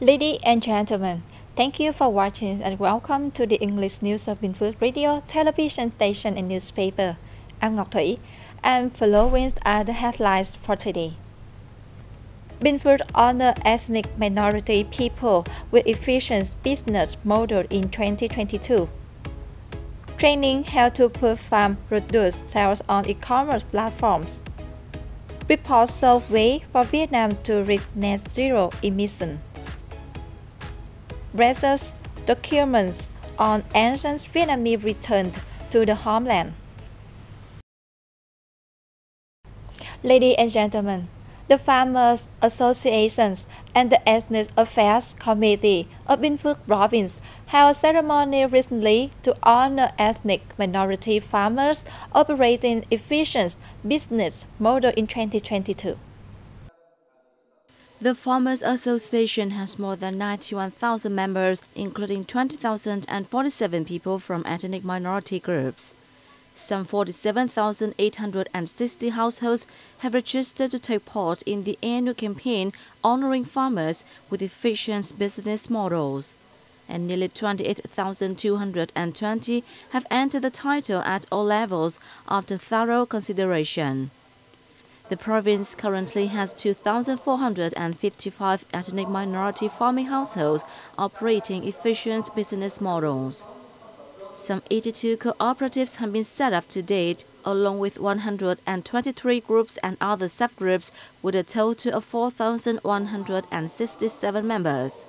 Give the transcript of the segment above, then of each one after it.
Ladies and gentlemen, thank you for watching and welcome to the English News of Bình Phước Radio, television station and newspaper. I'm Ngọc Thủy, and following are the headlines for today. Bình Phước honor ethnic minority people with efficient business model in 2022. Training how to put farm produce sales on e-commerce platforms. Report show way for Vietnam to reach net zero emissions. Research documents on ancient Vietnamese returned to the homeland. Ladies and gentlemen, the Farmers Associations and the Ethnic Affairs Committee of Bình Phước Province held a ceremony recently to honor ethnic minority farmers operating efficient business model in 2022. The Farmers Association has more than 91,000 members, including 20,047 people from ethnic minority groups. Some 47,860 households have registered to take part in the annual campaign honoring farmers with efficient business models, and nearly 28,220 have entered the title at all levels after thorough consideration. The province currently has 2,455 ethnic minority farming households operating efficient business models. Some 82 cooperatives have been set up to date, along with 123 groups and other subgroups, with a total of 4,167 members.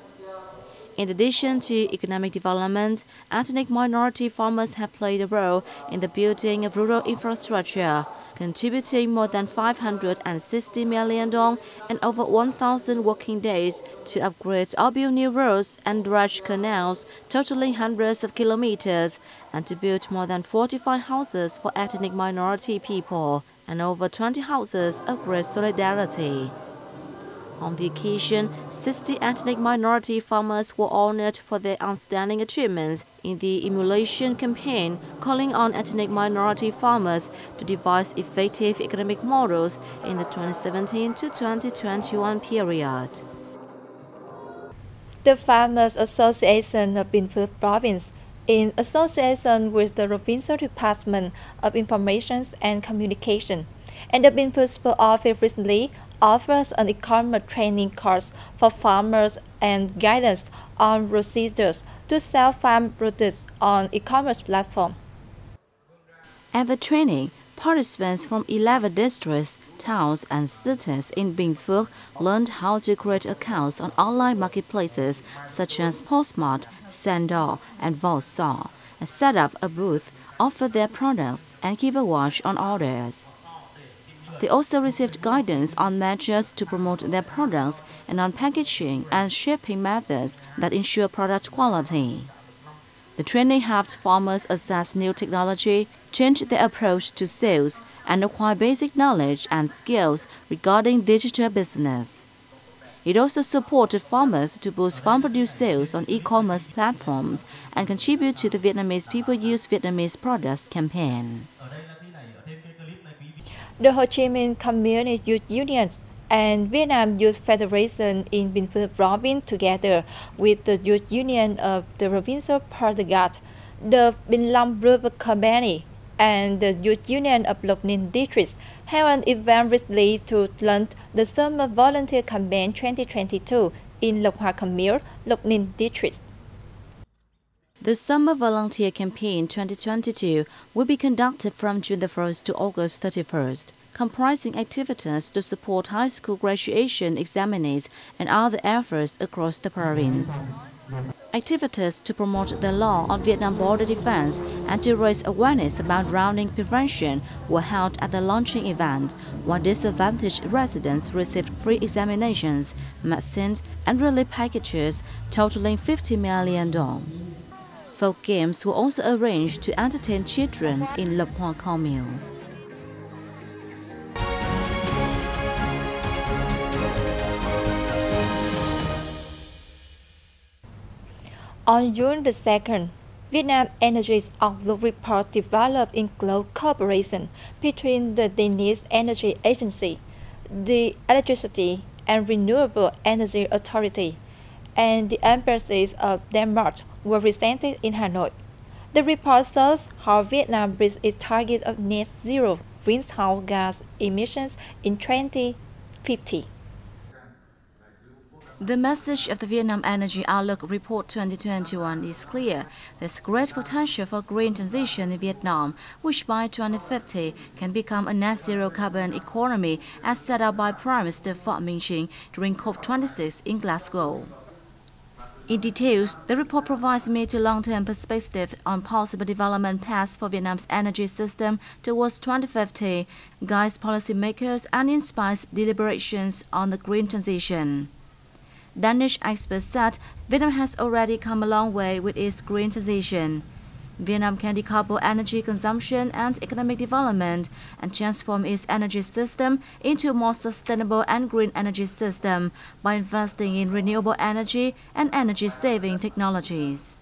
In addition to economic development, ethnic minority farmers have played a role in the building of rural infrastructure, contributing more than 560 million dong and over 1,000 working days to upgrade or build new roads and dredge canals totaling hundreds of kilometers, and to build more than 45 houses for ethnic minority people and over 20 houses of great solidarity. On the occasion, 60 ethnic minority farmers were honored for their outstanding achievements in the emulation campaign, calling on ethnic minority farmers to devise effective economic models in the 2017 to 2021 period. The Farmers Association of Bình Phước Province, in association with the Provincial Department of Information and Communication, and the Bình Phước Sport Office recently offers an e-commerce training course for farmers and guidance on procedures to sell farm produce on e-commerce platform. At the training, participants from 11 districts, towns and cities in Bình Phước learned how to create accounts on online marketplaces such as Postmart, Sandor and Volsaw, and set up a booth, offer their products and keep a watch on orders. They also received guidance on measures to promote their products and on packaging and shipping methods that ensure product quality. The training helped farmers assess new technology, change their approach to sales, and acquire basic knowledge and skills regarding digital business. It also supported farmers to boost farm produce sales on e-commerce platforms and contribute to the Vietnamese People Use Vietnamese Products campaign. The Ho Chi Minh Community Youth Union and Vietnam Youth Federation in Bình Phước Province, together with the Youth Union of the Provincial Portugal, the Bình Long Group Company, and the Youth Union of Lộc Ninh District, held an event recently to launch the Summer Volunteer Campaign 2022 in Lộc Hòa Kham Miếu, Lộc Ninh District. The Summer Volunteer Campaign 2022 will be conducted from June 1st to August 31st, comprising activities to support high school graduation examinees and other efforts across the province. Activities to promote the law on Vietnam border defense and to raise awareness about drowning prevention were held at the launching event, while disadvantaged residents received free examinations, medicines, and relief packages totaling 50 million dong. Folk games were also arranged to entertain children in Lộc Hòa Kham Miếu. On June the 2nd, Vietnam Energy's Outlook report developed in close cooperation between the Danish Energy Agency, the Electricity and Renewable Energy Authority, and the embassies of Denmark were presented in Hanoi. The report shows how Vietnam reached its target of net zero greenhouse gas emissions in 2050. The message of the Vietnam Energy Outlook Report 2021 is clear. There's great potential for green transition in Vietnam, which by 2050 can become a net zero carbon economy as set out by Prime Minister Phạm Minh Chính during COP26 in Glasgow. In details, the report provides mid to long-term perspective on possible development paths for Vietnam's energy system towards 2050, guides policymakers and inspires deliberations on the green transition. Danish experts said Vietnam has already come a long way with its green transition. Vietnam can decouple energy consumption and economic development and transform its energy system into a more sustainable and green energy system by investing in renewable energy and energy-saving technologies.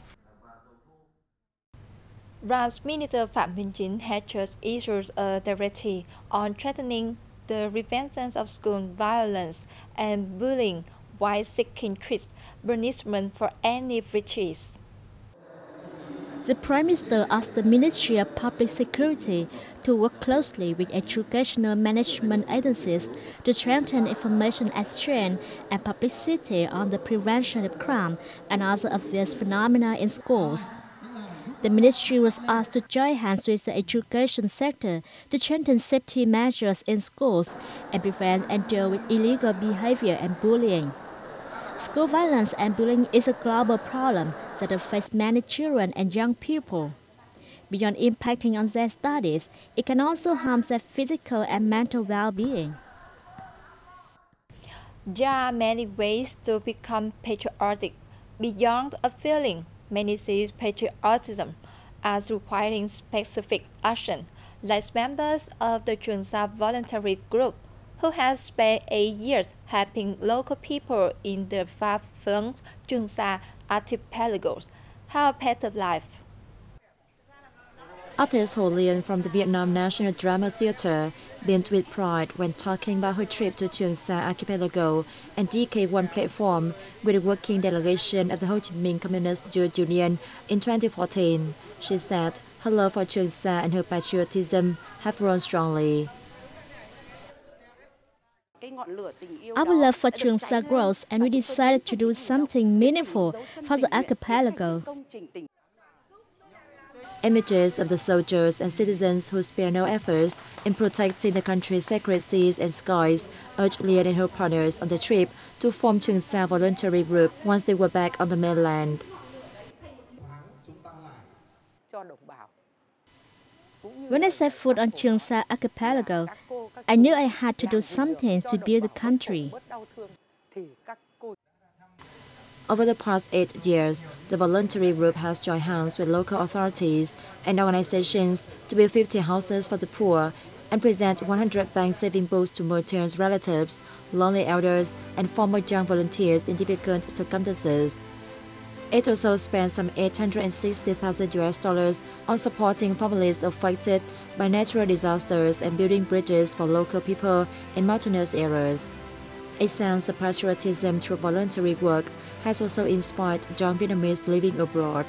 Prime Minister Phạm Minh Chính has just issued a directive on strengthening the prevention of school violence and bullying while seeking strict punishment for any breaches. The Prime Minister asked the Ministry of Public Security to work closely with educational management agencies to strengthen information exchange and publicity on the prevention of crime and other obvious phenomena in schools. The ministry was asked to join hands with the education sector to strengthen safety measures in schools and prevent and deal with illegal behavior and bullying. School violence and bullying is a global problem that affects many children and young people. Beyond impacting on their studies, it can also harm their physical and mental well-being. There are many ways to become patriotic. Beyond a feeling, many see patriotism as requiring specific action, like members of the Truyền voluntary group, who has spent 8 years helping local people in the far-flung Trường Sa archipelagos have a better life. Artist Hồ Liên from the Vietnam National Drama Theatre beamed with pride when talking about her trip to Trường Sa archipelago and DK1 platform with a working delegation of the Ho Chi Minh Communist Youth Union in 2014. She said her love for Trường Sa and her patriotism have grown strongly. Our love for Trường Sa grows, and we decided to do something meaningful for the archipelago. Images of the soldiers and citizens who spare no effort in protecting the country's sacred seas and skies urged Liên and her partners on the trip to form Trường Sa voluntary group once they were back on the mainland. When I set foot on Trường Sa archipelago, I knew I had to do something to build the country. Over the past 8 years, the voluntary group has joined hands with local authorities and organizations to build 50 houses for the poor and present 100 bank saving books to Martyr's relatives, lonely elders, and former young volunteers in difficult circumstances. It also spent some $860,000 on supporting families affected by natural disasters and building bridges for local people in mountainous areas. A sense of patriotism through voluntary work has also inspired young Vietnamese living abroad.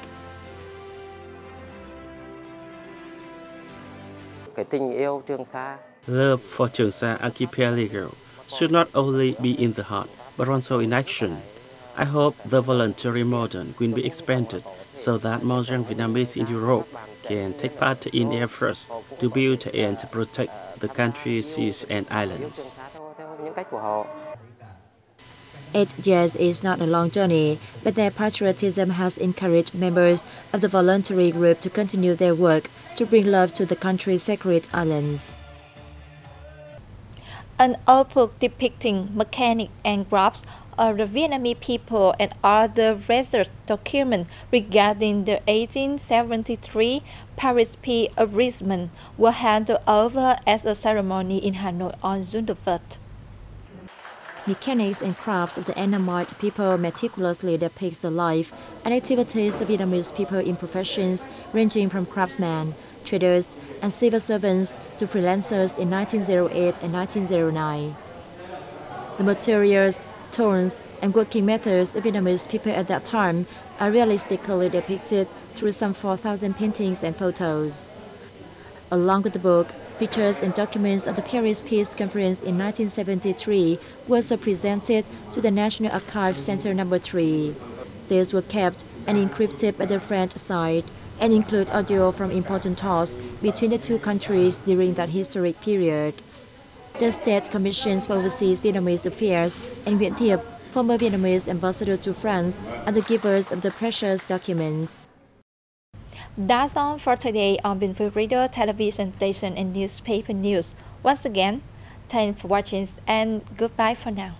Love for Trường Sa archipelago should not only be in the heart, but also in action. I hope the voluntary model will be expanded so that more young Vietnamese in Europe can take part in efforts to build and protect the country's seas and islands. 8 years is not a long journey, but their patriotism has encouraged members of the voluntary group to continue their work to bring love to the country's sacred islands. An old book depicting mechanics and graphs of the Vietnamese people and other research documents regarding the 1873 Paris Peace Agreement were handed over as a ceremony in Hanoi on June 1st. Mechanics and crafts of the Annamite people meticulously depicts the life and activities of Vietnamese people in professions ranging from craftsmen, traders, and civil servants to freelancers in 1908 and 1909. The materials, tones, and working methods of Vietnamese people at that time are realistically depicted through some 4,000 paintings and photos. Along with the book, pictures and documents of the Paris Peace Conference in 1973 were also presented to the National Archives Center No. 3. These were kept and encrypted at the French side and include audio from important talks between the two countries during that historic period. The State Commissions for Overseas Vietnamese Affairs and Nguyễn Thiệp, former Vietnamese ambassador to France, are the givers of the precious documents. That's all for today on Bình Phuoc Radio, television station and newspaper news. Once again, thanks for watching and goodbye for now.